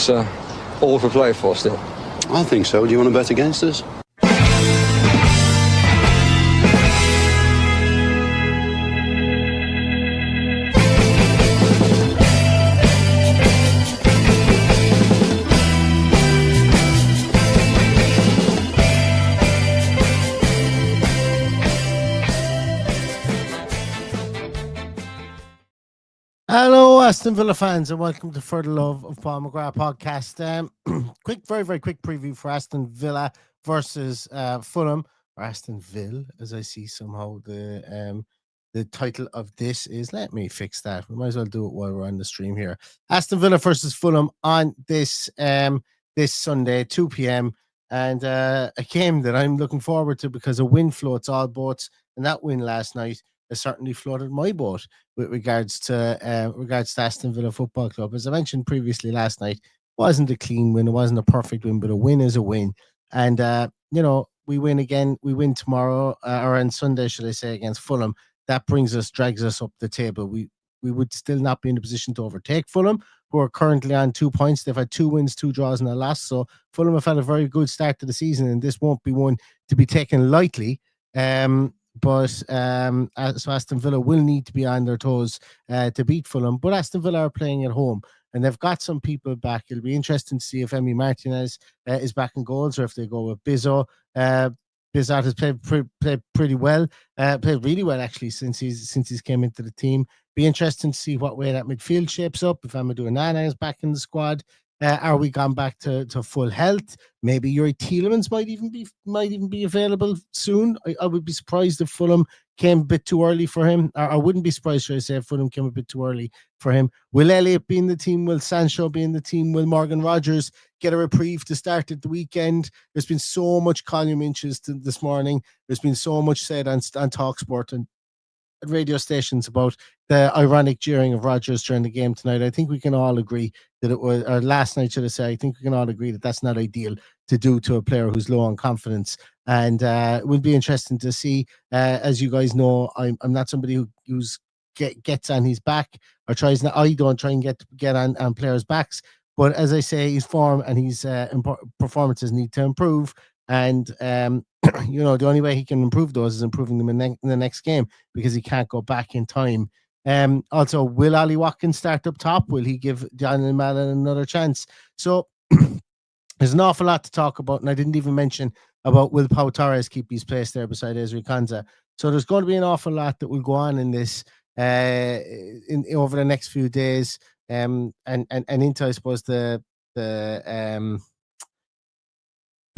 it's all for play for still. I think so. Do you want to bet against us? Hello, Aston Villa fans, and welcome to For the Love of Paul McGrath podcast. Very quick preview for Aston Villa versus Fulham, or Aston Ville, as I see somehow the title of this is. Let me fix that. We might as well do it while we're on the stream here. Aston Villa versus Fulham on this this Sunday, 2 p.m. And a game that I'm looking forward to because a win floats all boats, and that win last night has certainly floated my boat with regards to Aston Villa Football Club. As I mentioned previously last night, it wasn't a clean win, it wasn't a perfect win, but a win is a win. And we win again. We win tomorrow or on Sunday, should I say, against Fulham. That drags us up the table. We would still not be in a position to overtake Fulham, who are currently on 2 points. They've had 2 wins, 2 draws, and a loss. So Fulham have had a very good start to the season, and this won't be one to be taken lightly. So Aston Villa will need to be on their toes to beat Fulham. But Aston Villa are playing at home, and they've got some people back. It'll be interesting to see if Emi Martinez is back in goals, or if they go with Bizzo. Bizzard has played pretty well, played really well actually since he's came into the team. Be interesting to see what way that midfield shapes up. If Amadou Onana is back in the squad, are we gone back to full health? Maybe Yuri Tielemans might even be available soon. I would be surprised if Fulham came a bit too early for him. Or I wouldn't be surprised, should I say, if Fulham came a bit too early for him. Will Elliott be in the team? Will Sancho be in the team? Will Morgan Rogers get a reprieve to start at the weekend? There's been so much column inches this morning. There's been so much said on TalkSport and radio stations about the ironic jeering of Rodgers during the game tonight. I think we can all agree that it was, or last night, should I say, I think we can all agree that that's not ideal to do to a player who's low on confidence. And it would be interesting to see. As you guys know, I'm not somebody who's gets on his back or tries. I don't try and get on players' backs. But as I say, his form and his performances need to improve. And the only way he can improve those is improving them in the next game, because he can't go back in time. Also, will Ollie Watkins start up top? Will he give Daniel Mallon another chance? So there's an awful lot to talk about, and I didn't even mention about will Pau Torres keep his place there beside Ezri Konsa. So there's going to be an awful lot that will go on in this over the next few days, and into, I suppose, the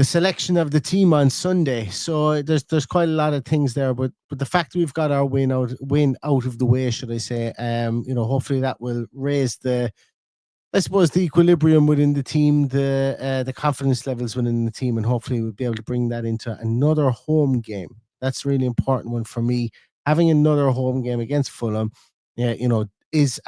selection of the team on Sunday. So there's quite a lot of things there, but the fact that we've got our win out of the way, should I say, hopefully that will raise the equilibrium within the team, the confidence levels within the team, and hopefully we'll be able to bring that into another home game. That's a really important one for me. Having another home game against Fulham, is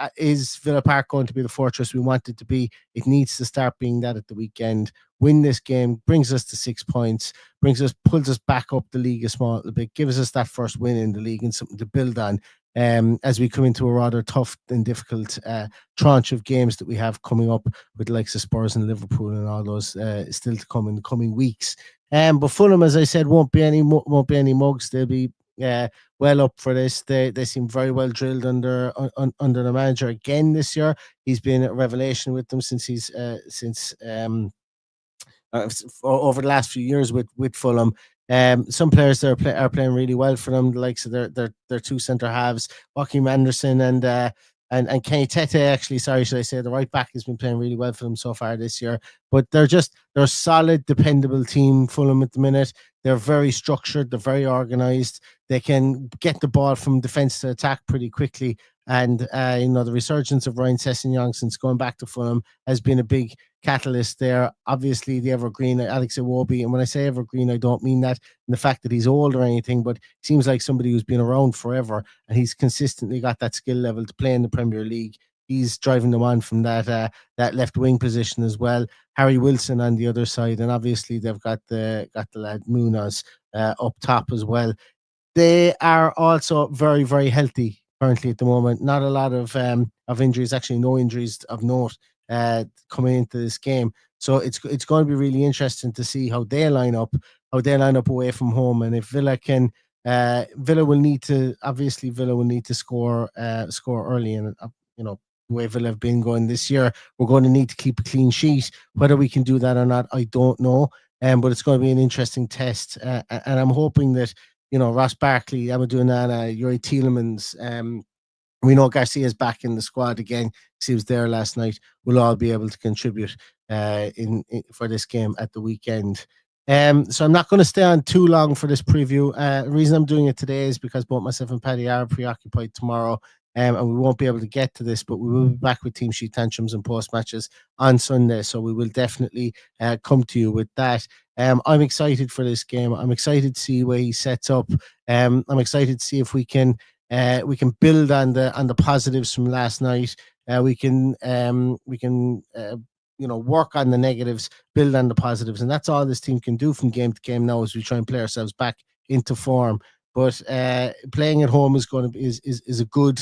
Villa Park going to be the fortress we want it to be? It needs to start being that at the weekend. Win this game, brings us to 6 points, pulls us back up the league a small little bit, gives us that first win in the league and something to build on as we come into a rather tough and difficult tranche of games that we have coming up with the likes of Spurs and Liverpool and all those still to come in the coming weeks. But Fulham, as I said, won't be any mugs. They'll be well up for this. They seem very well drilled under the manager again this year. He's been a revelation with them since over the last few years with Fulham. Some players there are playing really well for them, the likes of their 2 centre halves, Joachim Anderson and Kenny Tete, actually, should I say, the right back has been playing really well for them so far this year. But they're a solid, dependable team, Fulham, at the minute. They're very structured, they're very organised. They can get the ball from defence to attack pretty quickly. And the resurgence of Ryan Sessegnon since going back to Fulham has been a big catalyst there. Obviously, the evergreen Alex Iwobi, and when I say evergreen, I don't mean that in the fact that he's old or anything, but seems like somebody who's been around forever, and he's consistently got that skill level to play in the Premier League. He's driving them on from that left wing position as well. Harry Wilson on the other side, and obviously they've got the lad Munoz up top as well. They are also very, very healthy currently at the moment. Not a lot of injuries, actually no injuries of note coming into this game. So it's going to be really interesting to see how they line up away from home, and if Villa can. Villa will need to score early, and the way Villa have been going this year, we're going to need to keep a clean sheet. Whether we can do that or not, I don't know. But it's going to be an interesting test, and I'm hoping that Ross Barkley, Amadou Onana, Yuri Tielemans, we know Garcia's back in the squad again because he was there last night. We'll all be able to contribute for this game at the weekend. So I'm not going to stay on too long for this preview. The reason I'm doing it today is because both myself and Paddy are preoccupied tomorrow, and we won't be able to get to this, but we will be back with team sheet tantrums and post matches on Sunday. So we will definitely come to you with that. I'm excited for this game. I'm excited to see where he sets up. I'm excited to see if we can build on the positives from last night. We can work on the negatives, build on the positives, and that's all this team can do from game to game now as we try and play ourselves back into form. But playing at home is a good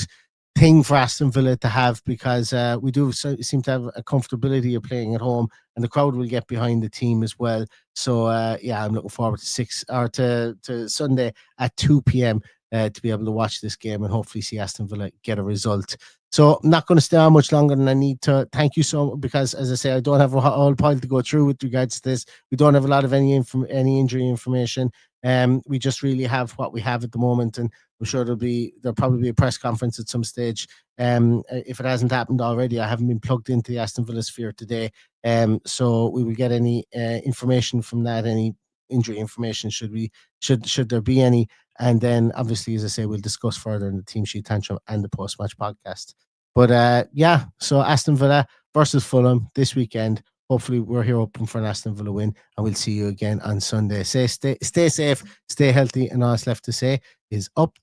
thing for Aston Villa to have, because we do seem to have a comfortability of playing at home, and the crowd will get behind the team as well. So I'm looking forward to Sunday at 2 p.m. To be able to watch this game and hopefully see Aston Villa get a result. So I'm not going to stay on much longer than I need to. Thank you so much, because as I say, I don't have a whole pile to go through with regards to this. We don't have a lot of any injury information. We just really have what we have at the moment, and I'm sure there'll probably be a press conference at some stage. If it hasn't happened already, I haven't been plugged into the Aston Villa sphere today. So we will get any information from that, any injury information should there be any. And then, obviously, as I say, we'll discuss further in the Team Sheet Tantrum and the post-match podcast. But so Aston Villa versus Fulham this weekend. Hopefully, we're here open for an Aston Villa win, and we'll see you again on Sunday. Stay safe, stay healthy, and all that's left to say is up.